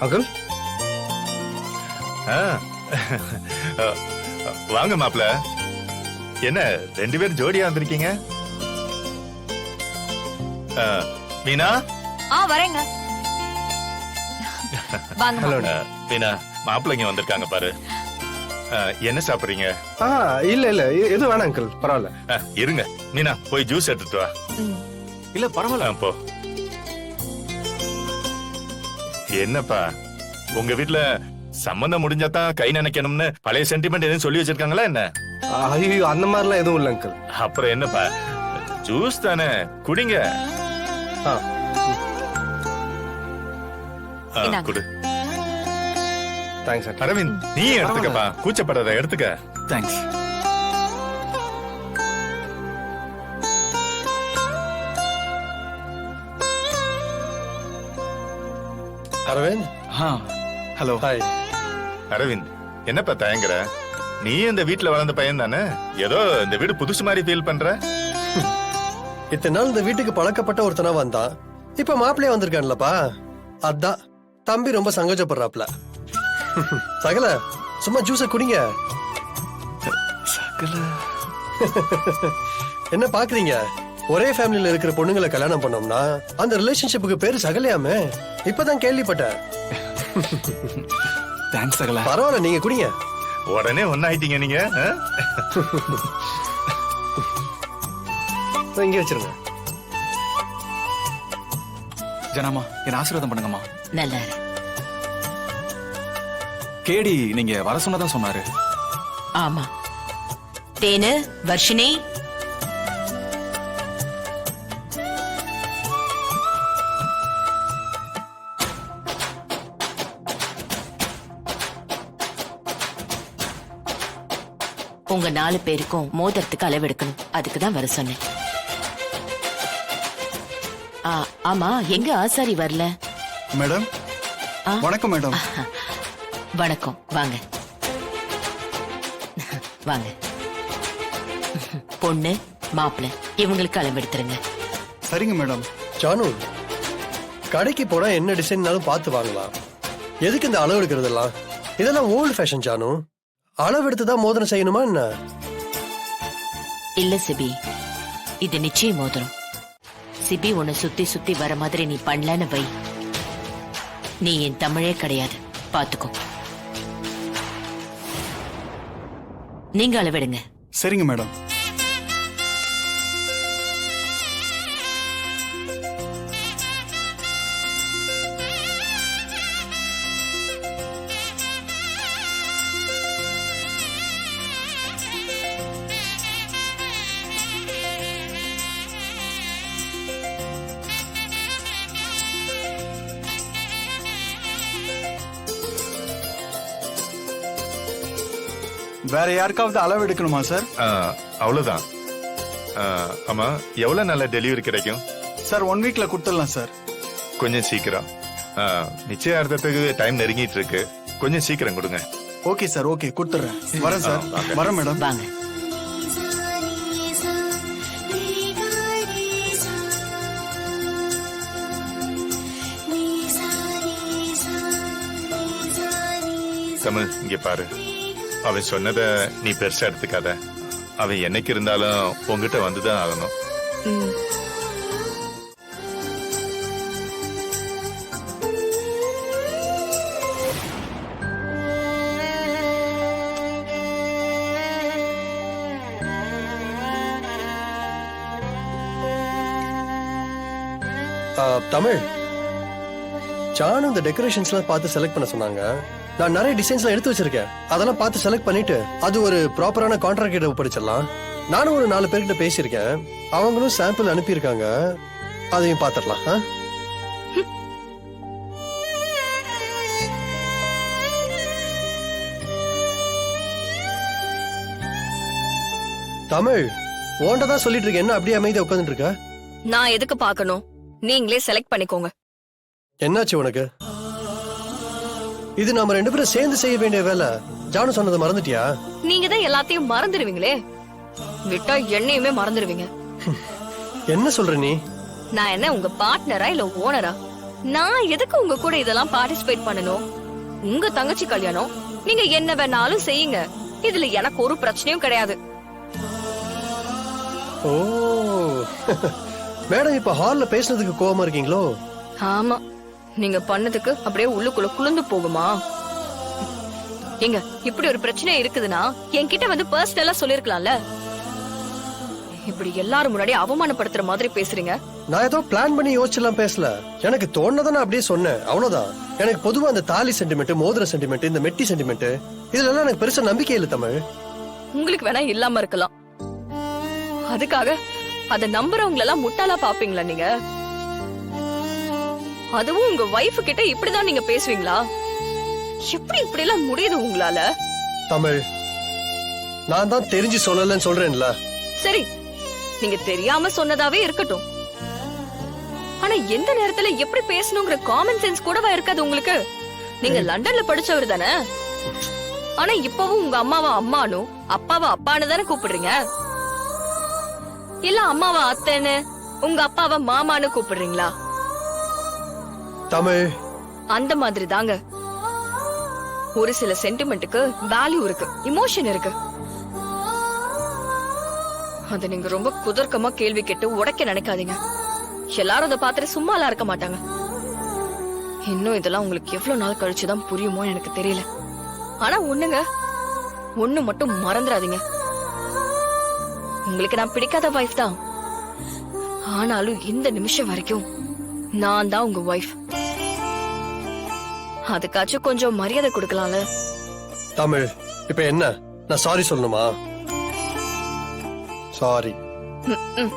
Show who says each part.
Speaker 1: அகில்
Speaker 2: வாங்க மாப்ள. என்ன 2 பேரும் ஜோடியா வந்திருக்கீங்க? மீனா
Speaker 3: வரேங்க. வாங்க.
Speaker 2: மீனா, மாப்பிள்ளைங்க வந்திருக்காங்க பாரு. என்ன சாப்பிடுறீங்க?
Speaker 1: இல்ல இல்ல எதுவும் வேணாம் அங்கிள், பரவாயில்ல.
Speaker 2: இருங்க மீனா, போய் ஜூஸ் எடுத்துட்டு வா.
Speaker 1: இல்ல பரவாயில்ல.
Speaker 2: போ. என்னப்பா, உங்க வீட்டுல சம்பந்தம் முடிஞ்சாதான் கை நினைக்கணும்னு பழைய சென்டிமெண்ட் எதுவும் சொல்லி வச்சிருக்காங்களா என்ன?
Speaker 1: ஐயோ, அந்த மாதிரிலாம் எதுவும் இல்ல அங்கிள்.
Speaker 2: அப்புறம் என்னப்பா, ஜூஸ் தானே, குடிங்க. குடு.
Speaker 1: தேங்க்ஸ்
Speaker 2: அரவிந்த், நீ எடுத்துக்கப்பா, கூச்சப்படாத, எடுத்துக்க.
Speaker 4: Thanks.
Speaker 1: Aravind.
Speaker 4: Hello.
Speaker 1: Hi.
Speaker 2: Aravind, என்னப்பா தயங்குற? நீ இந்த வீட்டுல வளர்ந்த பையன் தானே, ஏதோ இந்த வீடு புதுசு மாதிரி ஃபீல் பண்ற?
Speaker 5: இத்தனை நாள் இந்த வீட்டுக்கு பழக்கப்பட்ட ஒருத்தனா வந்தான், இப்ப மாப்பிள்ளைய வந்திருக்கான்லப்பா, அதான் தம்பி ரொம்ப சங்கோஜப்படுறாப்ல. சகல, சும்மா ஜூஸ குடிங்க.
Speaker 4: சகல.
Speaker 5: என்ன பாக்குறீங்க? ஒரே ஃபேமிலில இருக்கிற பொண்ணுங்களை கல்யாணம் பண்ணோம்னா அந்த ரிலேஷன்ஷிப்புக்கு பேரு சகலையாமே. இப்பதான் கேள்விப்பட்டேன்.
Speaker 4: தேங்க்ஸ் சகல.
Speaker 5: பரவாயில்ல, நீங்க குடிங்க.
Speaker 2: உடனே ஒன்னாயிட்டீங்க நீங்க.
Speaker 5: இங்க வச்சிருங்க.
Speaker 4: ஜனாமா, என்ன ஆசீர்வாதம் பண்ணுங்கம்மா.
Speaker 3: நல்லா.
Speaker 4: கேடி நீங்க வர சொன்னதான் சொன்னாரு.
Speaker 3: ஆமா. தேனு, வர்ஷினி, உங்க 4 பேருக்கும் மோதிரத்துக்கு அளவெடுக்கணும், அதுக்குதான் வர சொன்னேன். ஆமா, எங்க ஆசாரி வரல?
Speaker 6: மேடம், வணக்கம் மேடம்.
Speaker 3: வணக்கம், வாங்க வாங்க. பொண்ணு மாப்பிள்ளை இவங்களுக்கு அளவெடுத்துருங்க.
Speaker 6: சரிங்க மேடம்.
Speaker 5: ஜானு, கடைக்கு போனா என்ன டிசைன்னாலும் பார்த்து வாங்கலாம். எதுக்கு இந்த அளவு எடுக்கிறதெல்லாம்? இதெல்லாம் ஓல்டு ஃபேஷன் ஜானு. அளவு எடுத்துதான் மோதிரம் செய்யணுமா என்ன?
Speaker 3: இல்ல சிபி, இது நிச்சயம் மோதிரம். சிபி உன்னை சுத்தி சுத்தி வர மாதிரி நீ பண்ணலன்னு வை, நீ என் தமிழே கிடையாது, பாத்துக்கோ. நீங்க அளவெடுங்க.
Speaker 6: சரிங்க மேடம். வேற யாருக்காவது அளவு எடுக்கணுமா சார்?
Speaker 2: அவ்வளவுதான். ஆமா, எவ்வளவு நல்ல டெலிவரி கிடைக்கும்
Speaker 6: சார்? 1 வீக்ல கொடுத்துடலாம் சார்.
Speaker 2: கொஞ்சம் சீக்கிரம். நிச்சயார்த்தத்துக்கு டைம் நெருங்கிட்டு இருக்கு, கொஞ்சம் சீக்கிரம் கொடுங்க.
Speaker 6: ஓகே சார், ஓகே, கொடுத்துறேன். வரேன் சார். வரேன் மேடம்.
Speaker 3: வாங்க.
Speaker 2: தமிழ், இங்க பாரு. அவன் சொன்னத நீ பெருசா எடுத்துக்காத. அவன் என்னைக்கு இருந்தாலும் உங்ககிட்ட வந்துதான் ஆகணும்.
Speaker 5: தமிழ், ஜானு இந்த டெக்கரேஷன்ஸ்லாம் பார்த்து செலக்ட் பண்ண சொன்னாங்க. நான் நிறைய டிசைன்ஸ்லாம் எடுத்து வச்சிருக்கேன். அதெல்லாம் பார்த்து செலக்ட் பண்ணிட்டு அது ஒரு ப்ராப்பரான கான்ட்ராக்ட் கிட்ட ஒப்படைச்சிடலாம். நானும் ஒரு 4 பேர்கிட்ட பேசியிருக்கேன், அவங்களும் சாம்பிள் அனுப்பியிருக்காங்க, அதையும் பார்த்துடலாம். தமிழ், ஓன்ட தான் சொல்லிட்டு இருக்கேன், என்ன அப்படியே அமைதியா உட்காந்துட்டு இருக்க?
Speaker 7: நான் எதுக்கு பார்க்கணும்? நீங்களே செலக்ட் பண்ணிக்கோங்க.
Speaker 5: என்னாச்சு உனக்கு? இது நாம 2 பேரும் சேர்ந்து செய்ய வேண்டிய வேலை. ஜானு சொன்னதை மறந்துட்டியா?
Speaker 7: நீங்க தான் எல்லாத்தையும் மறந்துடுவீங்களே, விட்டா என்னையுமே மறந்துடுவீங்க.
Speaker 5: என்ன சொல்ற நீ?
Speaker 7: நான் என்ன உங்க பார்ட்னரா இல்ல ஓனரா? நான் எதுக்கு உங்க கூட இதெல்லாம் பார்ட்டிசிபேட் பண்ணணும்? உங்க தங்கச்சி கல்யாணம், நீங்க என்ன வேணாலும் செய்யுங்க. இதுல எனக்கு ஒரு பிரச்சனையும் கிடையாது.
Speaker 5: ஓ மேடம் இப்ப ஹால்ல பேசுனதுக்கு கோவமா இருக்கீங்களோ?
Speaker 7: ஆமா, நீங்க பண்ணதுக்கு அப்படியே உள்ளுக்குள்ள குளிர்ந்து போகுமா? ஏங்க, இப்படி ஒரு பிரச்சனை இருக்குதுன்னா என்கிட்ட வந்து பர்சனலா சொல்லிருக்கலாம்ல. இப்படி எல்லாரும் முன்னாடி அவமானப்படுத்துற மாதிரி பேசுறீங்க.
Speaker 5: நான் ஏதோ பிளான் பண்ணி யோசிச்செல்லாம் பேசல. எனக்கு தோணுனதை நான் அப்படியே சொன்னேன், அவ்வளவுதான். எனக்கு பொதுவா அந்த தாலி சென்டிமெண்ட், மோதிர சென்டிமெண்ட், இந்த மெட்டி சென்டிமெண்ட் இதுல எல்லாம் எனக்கு பெருசா நம்பிக்கை இல்ல தமிழ்.
Speaker 7: உங்களுக்கு வேணா இல்லாம இருக்கலாம், அதுக்காக அத நம்புறவங்க எல்லாம் முட்டாளா பாப்பீங்களா நீங்க? அதுவும் உங்க வைஃப் கிட்ட இப்படிதான் நீங்க பேசுவீங்களா? எப்படி இப்படி எல்லாம் முடியுது உங்களால?
Speaker 5: தமிழ், நான் தான் தெரிஞ்சு சொல்லலன்னு சொல்றேன்ல.
Speaker 7: சரி, நீங்க தெரியாம சொன்னதாவே இருக்கட்டும். ஆனா எந்த நேரத்துல எப்படி பேசணுங்கிற காமன் சென்ஸ் கூடவா இருக்காது உங்களுக்கு? நீங்க லண்டன்ல படிச்சவர் தானே? ஆனா இப்பவும் உங்க அம்மாவா அம்மானு, அப்பாவா அப்பான்னு தானே கூப்பிடுறீங்க. இல்ல அம்மாவா அத்தைன்னு, உங்க அப்பாவா மாமான்னு கூப்பிடுறீங்களா?
Speaker 5: தமிழ்,
Speaker 7: அந்த மாதிரி தாங்க. ஒரு சில சென்டிமெண்ட்டுக்கு வேல்யூ இருக்கு, இமோஷன் இருக்கு. அத நீங்க ரொம்ப குதர்க்கமா கேள்வி கேட்டு உடைக்க நினைக்காதீங்க. எல்லாரும் அதை பார்த்துட்டு சும்மாலாம் இருக்க மாட்டாங்க. இன்னும் இதெல்லாம் உங்களுக்கு எவ்வளவு நாள் கழிச்சுதான் புரியுமோ எனக்கு தெரியல. ஆனா ஒண்ணு மட்டும் மறந்துடாதீங்க. உங்களுக்கு நான் பிடிக்காத வைஃப் தான், ஆனாலும் இந்த நிமிஷம் வரைக்கும் நான் தான் உங்க வைஃப். அதுக்காச்சும் கொஞ்சம் மரியாதை கொடுக்கலாம்ல.
Speaker 5: தமிழ், இப்ப என்ன நான் சாரி சொல்லணுமா? சாரி.
Speaker 7: ம், ம்.